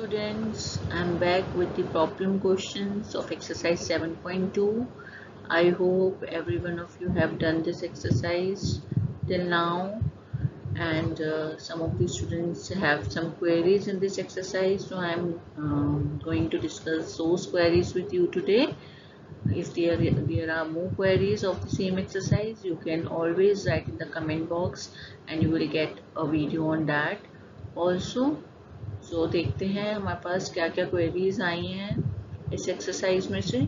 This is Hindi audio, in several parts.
students, I'm back with the problem questions of exercise 7.2. I hope every one of you have done this exercise till now, and some of the students have some queries in this exercise, so I'm going to discuss those queries with you today. If there are more queries of the same exercise, you can always write in the comment box and you will get a video on that also. So देखते हैं हमारे पास क्या क्या क्वेरीज आई हैं इस एक्सरसाइज में से.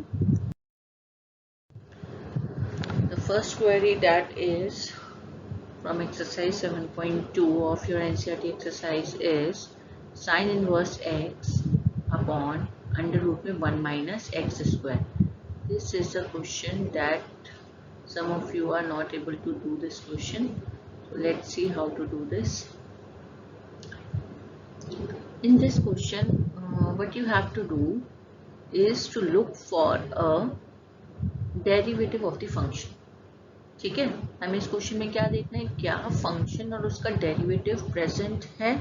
The first query that is from exercise 7.2 of your NCERT exercise is sin inverse x upon under root में 1 minus x square. This is a question that some of you are not able to do this question. So let's see how to do this. In this question, what you have to do is to look for a derivative of the function. ठीक है, हमें इस क्वेश्चन में क्या देखना है, क्या फंक्शन और उसका डेरिवेटिव प्रेजेंट है.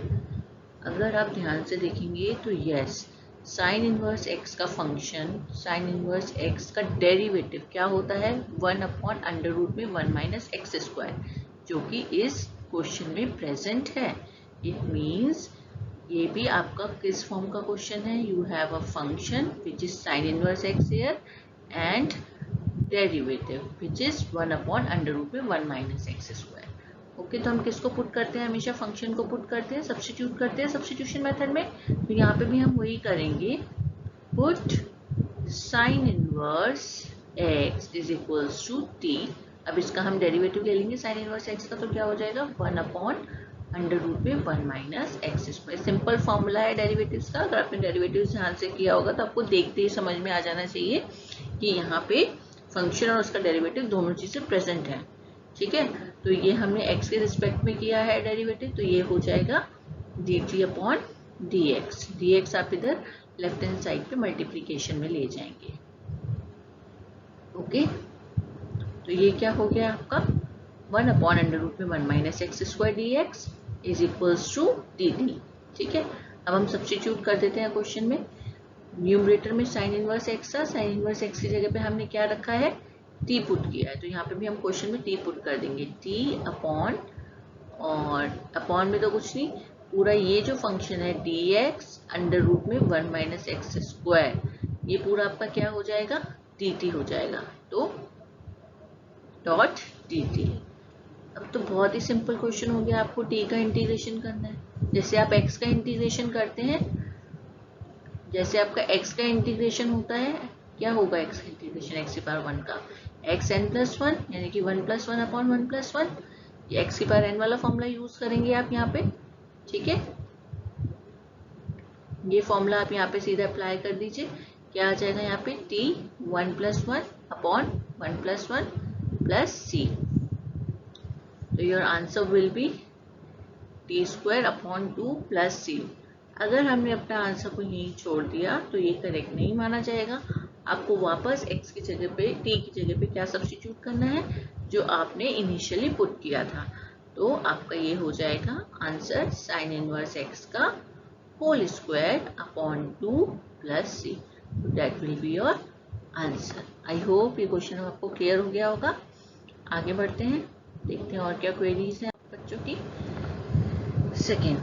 अगर आप ध्यान से देखेंगे तो यस, साइन इनवर्स एक्स का फंक्शन, साइन इनवर्स एक्स का डेरिवेटिव क्या होता है, 1 अपॉन अंडर रूट में 1 माइनस एक्स स्क्वायर, जो कि इस क्वेश्चन में प्रेजेंट है. इट मीन्स ये भी आपका किस फॉर्म का क्वेश्चन है, you have a function which is sine inverse x here and derivative which is 1 upon under root में 1 माइनस एक्स स्क्वायर. ओके, तो हम किसको पुट करते हैं, हमेशा फंक्शन को पुट करते हैं, सब्स्टिट्यूट करते हैं सब्स्टिट्यूशन मेथड में. तो यहाँ पे भी हम वही करेंगे, put sine inverse x is equals to t. अब इसका हम डेरिवेटिव ले लेंगे साइन इनवर्स एक्स का, तो क्या हो जाएगा, 1 अपॉन अंडर रूट में 1 minus x square. Simple formula है डेरिवेटिव्स का. अगर आपने डेरिवेटिव्स ध्यान से किया होगा तो आपको देखते ही समझ में आ जाना चाहिए कि यहाँ पे फंक्शन और उसका डेरिवेटिव दोनों चीजें प्रेजेंट है. ठीक है, तो ये हमने x के रिस्पेक्ट में किया है डेरिवेटिव, तो ये हो जाएगा dt अपॉन dx. dx आप इधर लेफ्ट हैंड साइड पे मल्टीप्लीकेशन में ले जाएंगे. ओके, तो ये क्या हो गया आपका, 1 अपॉन अंडर रूट में 1 minus x square d x is equals to d t. ठीक है, अब हम सब्स्टिट्यूट कर देते हैं क्वेश्चन में. न्यूमरेटर में साइन इनवर्स एक्स था, साइन इनवर्स एक्स की जगह पे हमने क्या रखा है, टी पुट किया है, तो यहाँ पे भी हम क्वेश्चन में टी पुट कर देंगे. टी अपॉन, और अपॉन में तो कुछ नहीं, पूरा ये जो फंक्शन है डी एक्स अंडर रूट में 1 माइनस एक्स स्क्वायर, ये पूरा आपका क्या हो जाएगा, डी टी हो जाएगा. तो डॉट डी टी. अब तो बहुत ही सिंपल क्वेश्चन हो गया, आपको टी का इंटीग्रेशन करना है. जैसे आप एक्स का इंटीग्रेशन करते हैं, जैसे आपका x का इंटीग्रेशन होता है, क्या होगा x का इंटीग्रेशन, x की पावर 1 का एक्स एन प्लस 1, यानी कि 1 प्लस 1 अपॉन 1 प्लस 1. ये x की पावर n वाला फॉर्मूला यूज करेंगे आप यहाँ पे. ठीक है, ये फॉर्मूला आप यहाँ पे सीधा अप्लाई कर दीजिए. क्या आ जाएगा यहाँ पे, t 1 plus 1 upon 1 plus 1 plus c. तो your answer will B t square upon 2 plus c. अगर हमने अपना आंसर को यहीं छोड़ दिया तो ये करेक्ट नहीं माना जाएगा. आपको वापस x की जगह पे, t की जगह पे क्या सब्स्टिट्यूट करना है, जो आपने इनिशियली पुट किया था. तो आपका ये हो जाएगा आंसर साइन इनवर्स x का whole square upon 2 plus c. That will be your answer. I hope ये क्वेश्चन आपको क्लियर हो गया होगा. आगे बढ़ते हैं, देखते हैं और क्या क्वेरीज हैं बच्चों की. Second,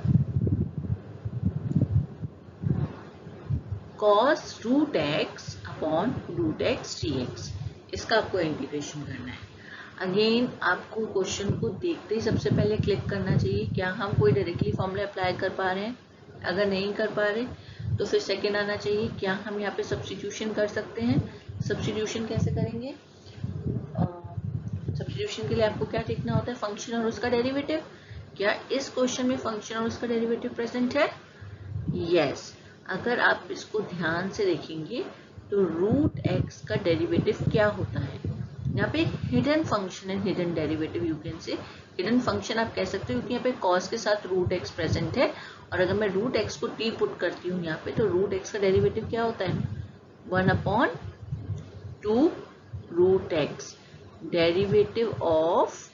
cos root x upon root x dx, इसका आपको इंटीग्रेशन करना है. अगेन आपको क्वेश्चन को देखते ही सबसे पहले क्लिक करना चाहिए, क्या हम कोई डायरेक्टली फॉर्मूला अप्लाई कर पा रहे हैं. अगर नहीं कर पा रहे तो फिर सेकेंड आना चाहिए, क्या हम यहाँ पे सब्स्टिट्यूशन कर सकते हैं. सब्स्टिट्यूशन कैसे करेंगे, सब्स्टिट्यूशन के लिए आपको क्या देखना होता है, फंक्शन और उसका डेरिवेटिव. क्या इस क्वेश्चन में फंक्शन और उसका डेरिवेटिव प्रेजेंट है, यस. अगर आप इसको ध्यान से देखेंगे तो रूट एक्स का डेरिवेटिव क्या होता है, यहाँ पे एक हिडन फंक्शन है, hidden derivative you can say. Hidden function आप कह सकते हो क्योंकि यहाँ पे कॉस के साथ रूट एक्स प्रेजेंट है, और अगर मैं रूट एक्स को टी पुट करती हूँ यहाँ पे, तो रूट एक्स का डेरिवेटिव क्या होता है, 1 upon 2 root x. Derivative of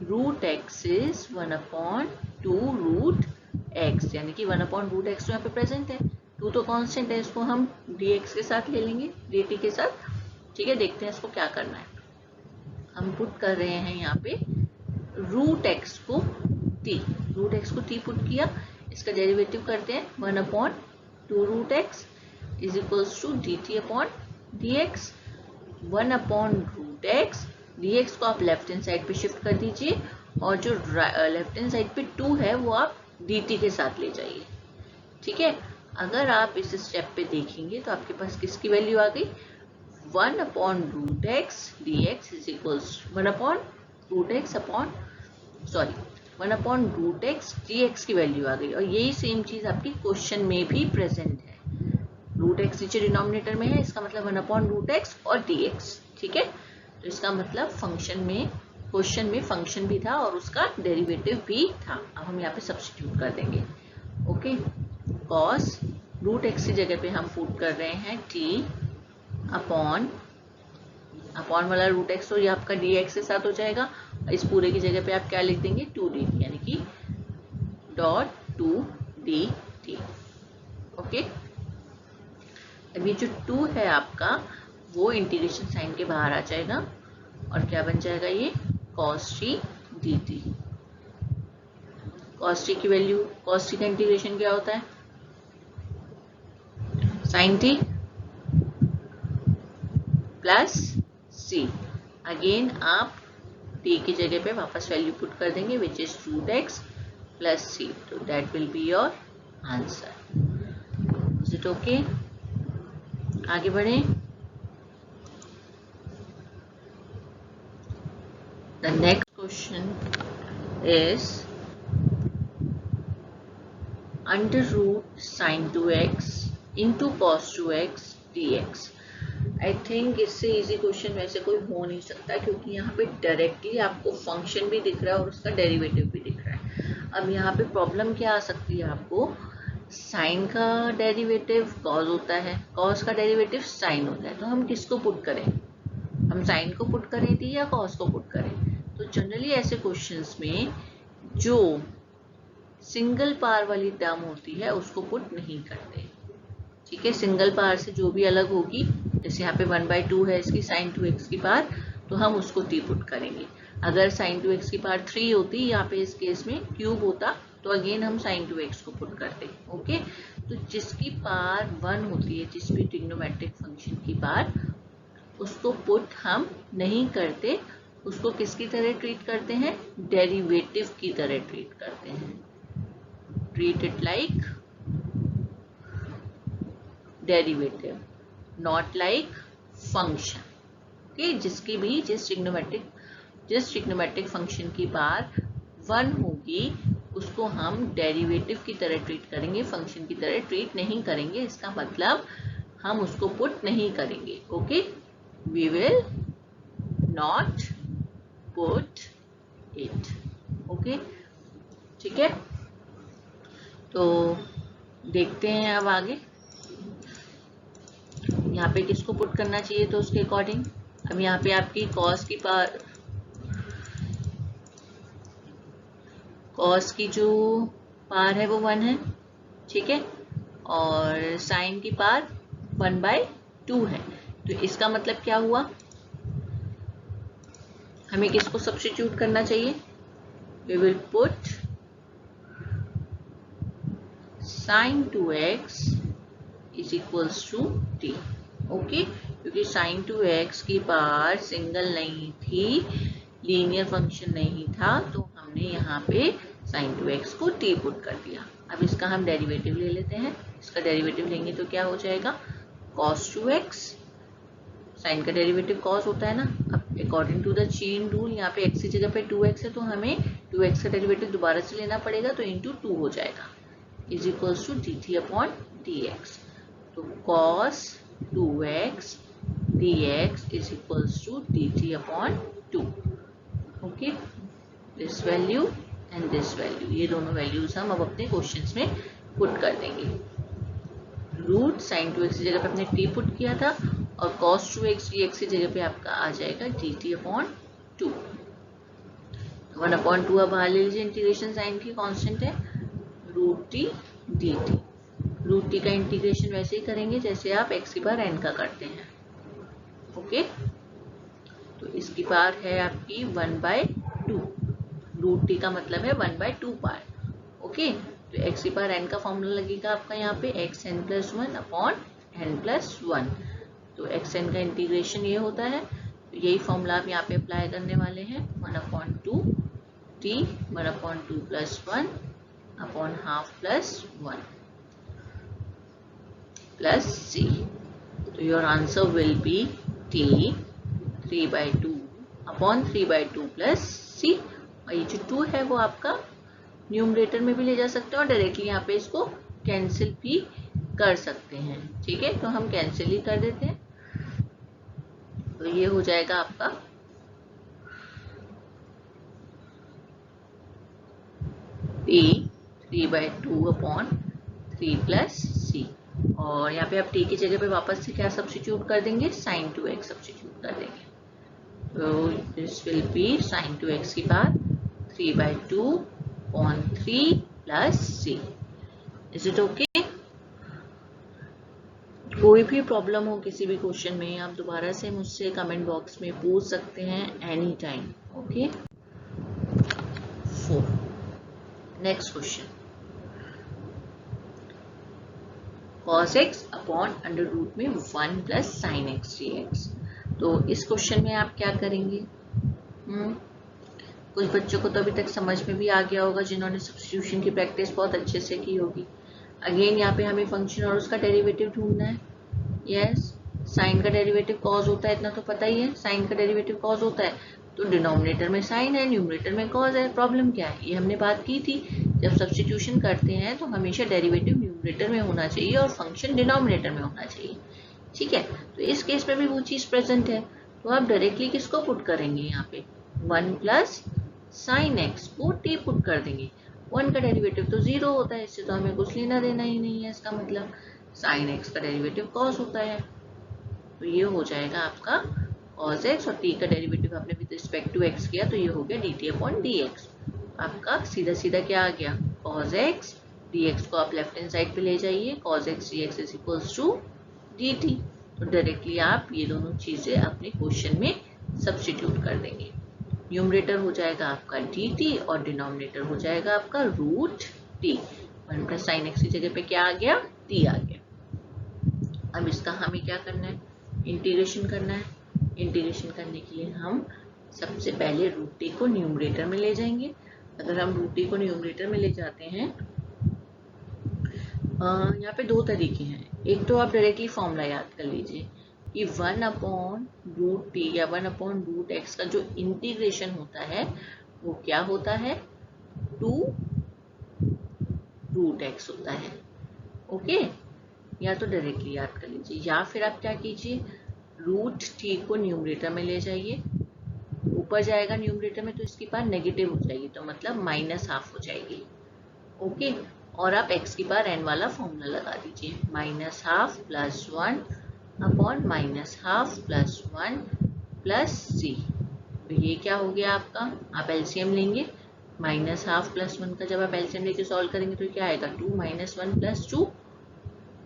root x is 1 upon 2 root x, यानी कि 1 अपॉन रूट एक्स तो यहाँ पे प्रेजेंट है. टू तो कांस्टेंट है, इसको हम dx के साथ ले लेंगे, dt के साथ। ठीक है, देखते हैं इसको क्या करना है। हम पुट कर रहे हैं यहाँ पे रूट एक्स को t पुट किया, इसका डेरिवेटिव करते हैं 1/2 root x is equals to dt upon dx। 1/रूट एक्स, dx को आप लेफ्ट हैंड साइड पे शिफ्ट कर दीजिए और जो लेफ्ट हैंड साइड पे 2 है वो आप dt के साथ ले जाइए। ठीक है, अगर आप इस स्टेप पे देखेंगे तो आपके पास किसकी वैल्यू आ गई, 1/रूट एक्स dx इज इक्वल्स 1/रूट एक्स dx की वैल्यू आ गई। और यही सेम चीज आपकी क्वेश्चन में भी प्रेजेंट है, रूट एक्स नीचे डिनोमिनेटर में है, इसका मतलब 1/रूट एक्स और dx। ठीक है, तो इसका मतलब फंक्शन में, क्वेश्चन में फंक्शन भी था और उसका डेरिवेटिव भी था। अब हम यहाँ पे सब्स्टिट्यूट कर देंगे। ओके, कॉस रूट एक्स की जगह पे हम पुट कर रहे हैं t अपॉन वाला रूट एक्स, तो ये आपका dx के साथ हो जाएगा। इस पूरे की जगह पे आप क्या लिख देंगे, 2dt, यानी कि डॉट 2dt। ओके, अभी जो 2 है आपका वो इंटीग्रेशन साइन के बाहर आ जाएगा और क्या बन जाएगा, ये cos t dt। cos t की वैल्यू, cos t का इंटीग्रेशन क्या होता है, sin t plus c। Again आप t की जगह पे वापस वैल्यू पुट कर देंगे which is root x plus c, तो that will be your answer. Is it okay? आगे बढ़े। The next question is under root sin 2x into cos 2x dx। I think इससे इजी क्वेश्चन वैसे कोई हो नहीं सकता, क्योंकि यहाँ पे डायरेक्टली आपको फंक्शन भी दिख रहा है और उसका डेरिवेटिव भी दिख रहा है। अब यहाँ पे प्रॉब्लम क्या आ सकती है आपको, साइन का डेरिवेटिव कॉस होता है, कॉस का डेरिवेटिव साइन होता है, तो हम किसको पुट करें, हम साइन को पुट करें थी या कॉस को पुट करें। तो जनरली ऐसे क्वेश्चंस में जो सिंगल पार वाली टर्म होती है उसको पुट नहीं करते। ठीक है, सिंगल पार से जो भी अलग होगी, जैसे यहाँ पे 1/2 है इसकी sin 2x की पार, तो हम उसको t पुट करेंगे। अगर sin 2x की पार 3 होती, यहाँ पे इस केस में क्यूब होता, तो अगेन हम sin 2x को पुट करते। ओके, तो जिसकी पार 1 होती है, जिस भी ट्रिग्नोमेट्रिक फंक्शन की पार, उसको पुट हम नहीं करते, उसको किसकी तरह ट्रीट करते हैं, डेरिवेटिव की तरह ट्रीट करते हैं। Treat it like derivative, not like function. Okay, जिसकी भी जिस ट्रिग्नोमेट्रिक फंक्शन की पार 1 होगी उसको हम डेरिवेटिव की तरह ट्रीट करेंगे, फंक्शन की तरह ट्रीट नहीं करेंगे। इसका मतलब हम उसको पुट नहीं करेंगे। Okay, we will not put it। Okay, ठीक है, तो देखते हैं अब आगे यहाँ पे किसको पुट करना चाहिए, तो उसके अकॉर्डिंग अब यहाँ पे आपकी कॉस की जो पार है वो 1 है। ठीक है, और साइन की पार 1/2 है, तो इसका मतलब क्या हुआ, हमें किसको सब्स्टिट्यूट करना चाहिए, we will put sin 2x is equals to t। Okay, क्योंकि sin 2x की पार सिंगल नहीं थी, लीनियर फंक्शन नहीं था, तो हमने यहाँ पे sin 2x को t पुट कर दिया। अब इसका हम डेरिवेटिव ले लेते हैं, इसका डेरिवेटिव लेंगे तो क्या हो जाएगा, cos 2x, साइन का डेरिवेटिव cos होता है ना। अब according to the chain rule यहाँ पे x की जगह पे 2x है, तो हमें 2x का डेरिवेटिव दोबारा से लेना पड़ेगा, तो इंटू 2 हो जाएगा, is equals to dt upon dx। तो cos 2x dx is equals to dt upon 2। Okay, this value and this value, ये दोनों वैल्यूज हम अब अपने क्वेश्चंस में पुट कर देंगे। रूट sin 2x की जगह पे अपने t पुट किया था और cos 2x dx की जगह पे आपका आ जाएगा dt अपॉन 2। 1/2 अब बाहर ले लीजिए, इंटीग्रेशन साइन की कांस्टेंट है, root t dt। Root t का इंटीग्रेशन वैसे ही करेंगे जैसे आप एक्स की पावर एन का करते हैं। ओके, तो इसकी पावर है आपकी 1/2। रूट टी का मतलब है 1/2 पावर। ओके, तो एक्स की पावर एन का फॉर्मूला लगेगा आपका यहाँ पे x n plus 1 upon n plus 1। तो एक्स एन का इंटीग्रेशन ये होता है, तो यही फॉर्मूला आप यहाँ पे अप्लाई करने वाले हैं। 1/2 t 1/2 plus 1 upon half plus 1 plus c. तो your answer will be t 3/2 upon 3/2 plus c. और ये जो 2 है वो आपका न्यूमरेटर में भी ले जा सकते हैं और डायरेक्टली यहाँ पे इसको कैंसिल भी कर सकते हैं। ठीक है, तो हम कैंसिल ही कर देते हैं। तो ये हो जाएगा आपका टी 3/2 अपॉन 3 प्लस सी। और यहाँ पे आप टी की जगह पे वापस से क्या सब्स्टिट्यूट कर देंगे, sin 2x सब्स्टिट्यूट कर देंगे। तो this will be sin 2x की power 3/2 upon 3 plus c. Is it okay? कोई भी प्रॉब्लम हो किसी भी क्वेश्चन में आप दोबारा से मुझसे कमेंट बॉक्स में पूछ सकते हैं any time. Okay, 4 next question, cos x upon under root में 1 प्लस साइन एक्स dx। तो इस क्वेश्चन में आप क्या करेंगे? कुछ बच्चों को तो अभी तक समझ में भी आ गया होगा जिन्होंने सब्स्टिट्यूशन की प्रैक्टिस बहुत अच्छे से की होगी। अगेन यहाँ पे हमें फंक्शन और उसका डेरिवेटिव ढूंढना है। यस, साइन का डेरिवेटिव कॉस होता है, इतना तो पता ही है। साइन का डेरिवेटिव कॉस होता है, तो डिनोमिनेटर में साइन है, न्यूमरेटर में कॉस है। प्रॉब्लम क्या है, ये हमने बात की थी। जब सब्स्टिट्यूशन करते हैं तो हमेशा डेरिवेटिव न्यूमरेटर में होना चाहिए और फंक्शन डिनोमिनेटर में होना चाहिए। ठीक है, तो इस केस में भी वो चीज प्रेजेंट है, तो आप डायरेक्टली किसको पुट करेंगे यहाँ पे, 1 प्लस साइन एक्स को टी पुट कर देंगे। 1 का डेरिवेटिव तो 0 होता है, इससे तो हमें कुछ लेना देना ही नहीं है। इसका मतलब साइन एक्स का डेरिवेटिव कॉस होता है, तो ये हो जाएगा आपका कॉस एक्स। और टी का डेरिवेटिव आपने विद रिस्पेक्ट टू एक्स किया तो ये हो गया D T upon D x. आपका सीधा सीधा क्या आ गया, कॉस एक्स। डी एक्स को आप लेफ्ट हैंड साइड पे ले जाइए, cos x d x is equals to d t. तो डायरेक्टली आप ये दोनों चीजें अपने क्वेश्चन में सब्स्टिट्यूट कर देंगे। न्यूमरेटर हो जाएगा आपका डी टी और डिनोमिनेटर हो जाएगा आपका root t. 1 plus sine x की जगह पे क्या आ गया, टी आ गया। अब इसका हमें क्या करना है, इंटीग्रेशन करना है। इंटीग्रेशन करने के लिए हम सबसे पहले रूट टी को न्यूमरेटर में ले जाएंगे। अगर हम रूट टी को न्यूमरेटर में ले जाते हैं, यहाँ पे 2 तरीके हैं। एक तो आप डायरेक्टली फॉर्मूला याद कर लीजिए कि 1 अपॉन रूट टी या 1 अपॉन रूट एक्स का जो इंटीग्रेशन होता है वो क्या होता है, 2 रूट एक्स होता है। ओके, या तो डायरेक्टली याद कर लीजिए, या फिर आप क्या कीजिए, रूट टी को न्यूमरेटर में ले जाइए। ऊपर जाएगा न्यूमरेटर में तो इसकी पावर नेगेटिव हो जाएगी, तो मतलब -12 हो जाएगी। ओके, और आप x की पावर n वाला फॉर्मूला लगा दीजिए, -12 plus 1 upon -12 plus 1 plus c. तो ये क्या हो गया आपका, आप एलसीएम लेंगे। -12 प्लस 1 का जब आप एलसीएम लेके सॉल्व करेंगे तो क्या आएगा, 2 - 1 प्लस 2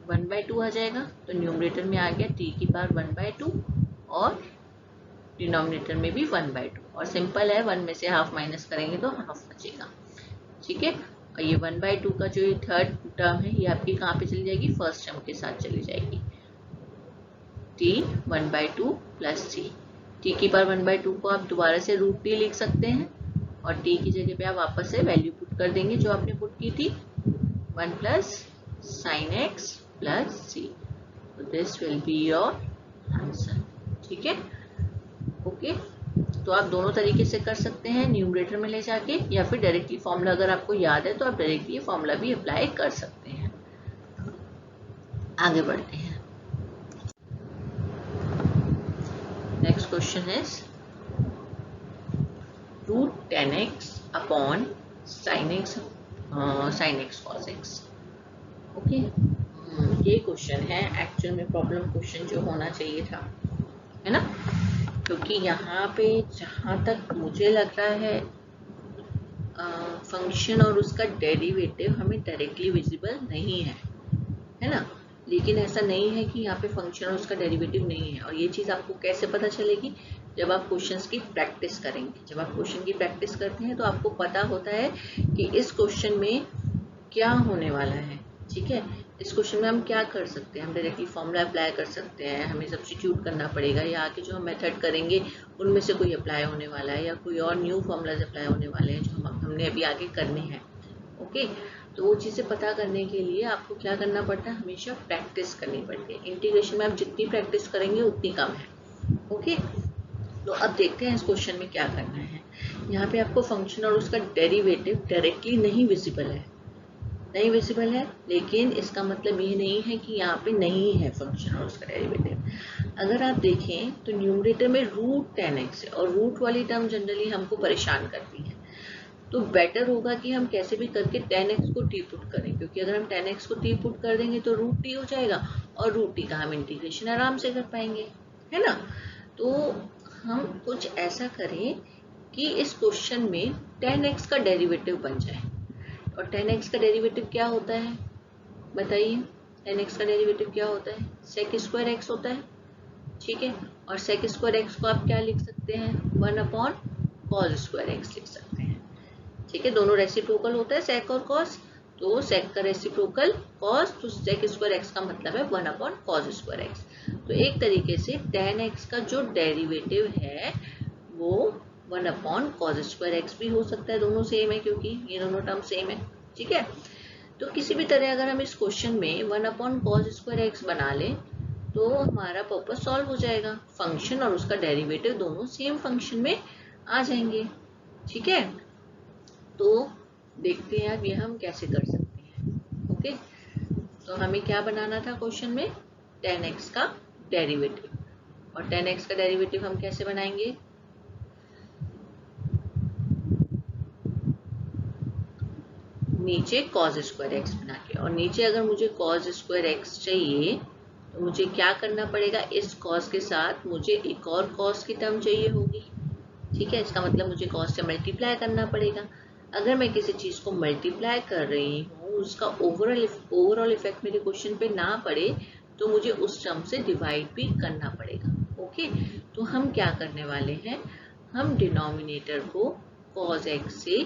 1/2 आ जाएगा। तो न्यूमरेटर में आ गया t की पावर 1/2 और डिनोमिनेटर में भी 1/2। और सिंपल है, 1 में से हाफ माइनस करेंगे तो हाफ बचेगा। ठीक है, और ये 1/2 का जो थर्ड टर्म है ये आपकी कहाँ पे चली जाएगी, फर्स्ट टर्म के साथ चली जाएगी। t 1/2 plus T. टी की पावर 1/2 को आप दोबारा से रूट टी लिख सकते हैं और t की जगह पे आप वापस से वैल्यू पुट कर देंगे जो आपने पुट की थी, 1 plus sine x plus c. तो this will be your answer. ठीक है, ओके। तो आप दोनों तरीके से कर सकते हैं, न्यूमरेटर में ले जाके, या फिर डायरेक्टली फॉर्मूला अगर आपको याद है तो आप डायरेक्टली फॉर्मूला भी अप्लाई कर सकते हैं। आगे बढ़ते हैं। Next question is root 10x upon sine x cos x. Okay, ये क्वेश्चन है एक्चुअल में प्रॉब्लम क्वेश्चन जो होना चाहिए था, है ना, क्योंकि यहाँ पे जहाँ तक मुझे लग रहा है फंक्शन और उसका डेरिवेटिव हमें डायरेक्टली विजिबल नहीं है। है ना। लेकिन ऐसा नहीं है कि यहाँ पे फंक्शन और उसका डेरिवेटिव नहीं है। और ये चीज़ आपको कैसे पता चलेगी, जब आप क्वेश्चंस की प्रैक्टिस करेंगे। जब आप क्वेश्चन की प्रैक्टिस करते हैं तो आपको पता होता है कि इस क्वेश्चन में क्या होने वाला है। ठीक है, इस क्वेश्चन में हम क्या कर सकते हैं, हम डायरेक्टली फॉर्मूला अप्लाई कर सकते हैं, हमें सब्स्टिट्यूट करना पड़ेगा, या आगे जो हम मेथड करेंगे उनमें से कोई अप्लाई होने वाला है, या कोई और न्यू फॉर्मूलाज अप्लाई होने वाले हैं जो हमने अभी आगे करने हैं। ओके, तो वो चीज़ें पता करने के लिए आपको क्या करना पड़ता है, हमेशा प्रैक्टिस करनी पड़ती है। इंटीग्रेशन में आप जितनी प्रैक्टिस करेंगे उतनी कम है। ओके, तो अब देखते हैं इस क्वेश्चन में क्या करना है। यहाँ पे आपको फंक्शन और उसका डेरिवेटिव डायरेक्टली नहीं विजिबल है, नहीं विजिबल है, लेकिन इसका मतलब ये नहीं है कि यहाँ पे नहीं है फंक्शन और उसका डेरिवेटिव। अगर आप देखें तो न्यूमरेटर में रूट 10x है, और रूट वाली टर्म जनरली हमको परेशान करती है। तो बेटर होगा कि हम कैसे भी करके 10x को टी पुट करें, क्योंकि अगर हम 10x को टी पुट कर देंगे तो रूट टी हो जाएगा, और रूट टी का हम इंटीग्रेशन आराम से कर पाएंगे, है ना। तो हम कुछ ऐसा करें कि इस क्वेश्चन में 10x का डेरिवेटिव बन जाए। और 10x का डेरिवेटिव क्या होता है बताइए, 10x का डेरिवेटिव क्या होता है, सेक स्क्वायर एक्स होता है। ठीक है, और सेक स्क्वायर एक्स को आप क्या लिख सकते हैं, 1 अपॉन कॉस स्क्वायर एक्स लिख सकते हैं। ठीक है, दोनों रेसिप्रोकल होता है सेक और कॉस, तो सेक का रेसिप्रोकल कॉस, तो सेक स्क्वायर एक्स का मतलब है 1 अपॉन कॉस स्क्वायर एक्स। तो एक तरीके से 10x का जो डेरिवेटिव है वो 1 अपॉन कॉस स्क्वायर एक्स भी हो सकता है, दोनों सेम है क्योंकि ये दोनों टर्म सेम है। ठीक है, तो किसी भी तरह अगर हम इस क्वेश्चन में 1 अपॉन कॉस स्क्वायर एक्स बना लें तो हमारा पर्पस सॉल्व हो जाएगा, फंक्शन और उसका डेरिवेटिव दोनों सेम फंक्शन में आ जाएंगे। ठीक है, तो देखते हैं अब ये हम कैसे कर सकते हैं। ओके, तो हमें क्या बनाना था क्वेश्चन में, 10x का डेरिवेटिव, और 10x का डेरिवेटिव हम कैसे बनाएंगे, नीचे cos स्क्वायर एक्स बना के, और नीचे अगर मुझे cos स्क्वायर एक्स चाहिए तो मुझे क्या करना पड़ेगा, इस cos के साथ मुझे एक और cos की टर्म चाहिए होगी। ठीक है, इसका मतलब मुझे cos से मल्टीप्लाई करना पड़ेगा। अगर मैं किसी चीज को मल्टीप्लाई कर रही हूँ, उसका ओवरऑल इफेक्ट मेरे क्वेश्चन पे ना पड़े तो मुझे उस टर्म से डिवाइड भी करना पड़ेगा। ओके, तो हम क्या करने वाले हैं, हम डिनोमिनेटर को cos x से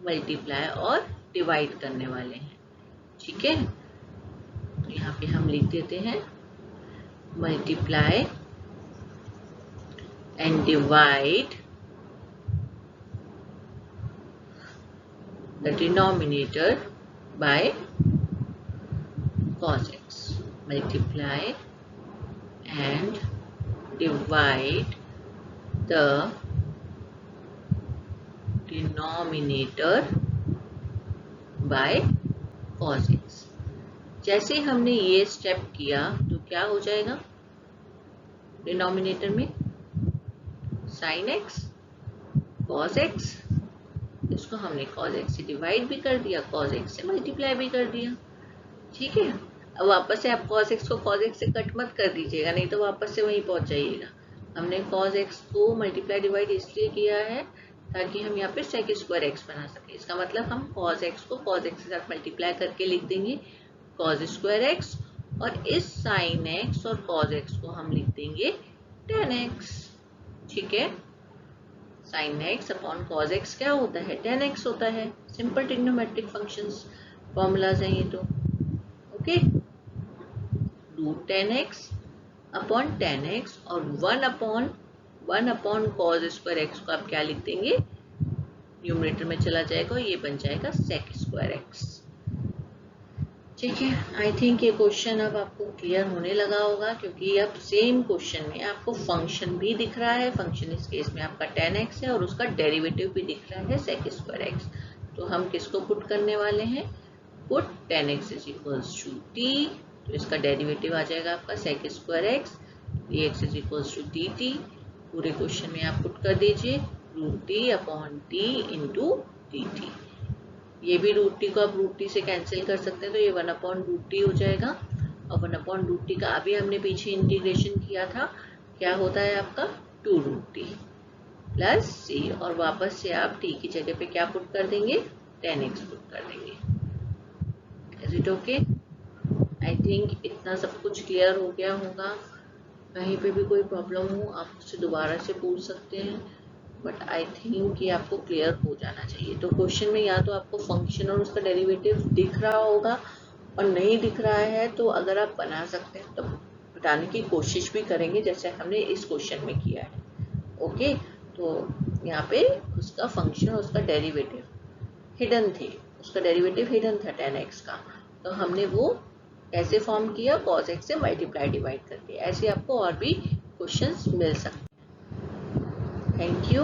मल्टीप्लाई और डिवाइड करने वाले हैं। ठीक है, तो यहाँ पे हम लिख देते हैं multiply and divide the denominator by cos x, multiply and divide the denominator by cos x। जैसे हमने ये स्टेप किया तो क्या हो जाएगा, डिनोमिनेटर में sin x cos x, इसको हमने cos x से डिवाइड भी कर दिया, cos x से मल्टीप्लाई भी कर दिया। ठीक है, अब वापस से आप cos x को cos x से कट मत कर दीजिएगा, नहीं तो वापस से वहीं पहुंच जाइएगा। हमने cos x को मल्टीप्लाई डिवाइड इसलिए किया है ताकि हम यहाँ पे sec स्क्वायर x बना सके। इसका मतलब हम cos x को cos x के साथ मल्टीप्लाई करके लिख देंगे cos स्क्वायर x, और इस sin x और cos x को हम लिख देंगे tan x। ठीक है, sin x upon cos x क्या होता है, tan x होता है। सिंपल ट्रिग्नोमेट्रिक फंक्शंस फॉर्मूलाज हैं ये तो। Okay, root tan x upon tan x और 1 अपॉन cos स्क्वायर x को आप क्या लिख देंगे, न्यूमरेटर में चला जाएगा और ये बन जाएगा sec स्क्वायर x। ठीक है, आई थिंक ये क्वेश्चन अब आपको क्लियर होने लगा होगा, क्योंकि अब सेम क्वेश्चन में आपको फंक्शन भी दिख रहा है, फंक्शन इस केस में आपका tan x है, और उसका डेरिवेटिव भी दिख रहा है sec स्क्वायर x। तो हम किसको पुट करने वाले हैं, put tan x is equals to t, तो इसका डेरिवेटिव आ जाएगा आपका sec square x, dx is equals to dt। पूरे क्वेश्चन में आप पुट कर दीजिए root t upon t into dt। ये भी रूट टी को आप रूट टी से कैंसिल कर सकते हैं, तो ये 1 अपॉन रूट टी हो जाएगा, और 1 अपॉन रूट टी का अभी हमने पीछे इंटीग्रेशन किया था, क्या होता है आपका 2 रूट टी प्लस सी, और वापस से आप टी की जगह पे क्या पुट कर देंगे, tan x पुट कर देंगे। Is it okay? I think इतना सब कुछ क्लियर हो गया होगा। कहीं पे भी कोई प्रॉब्लम हो आप मुझसे दोबारा से पूछ सकते हैं, बट आई थिंक ये आपको क्लियर हो जाना चाहिए। तो क्वेश्चन में या तो आपको फंक्शन और उसका डेरिवेटिव दिख रहा होगा, और नहीं दिख रहा है तो अगर आप बना सकते हैं तो बताने की कोशिश भी करेंगे, जैसे हमने इस क्वेश्चन में किया है। ओके, तो यहाँ पे उसका फंक्शन और उसका डेरिवेटिव हिडन थे, उसका डेरिवेटिव हिडन था 10x का, तो हमने वो कैसे फॉर्म किया, cos x से मल्टीप्लाई डिवाइड करके। ऐसे आपको और भी क्वेश्चंस मिल सकते हैं। Thank you.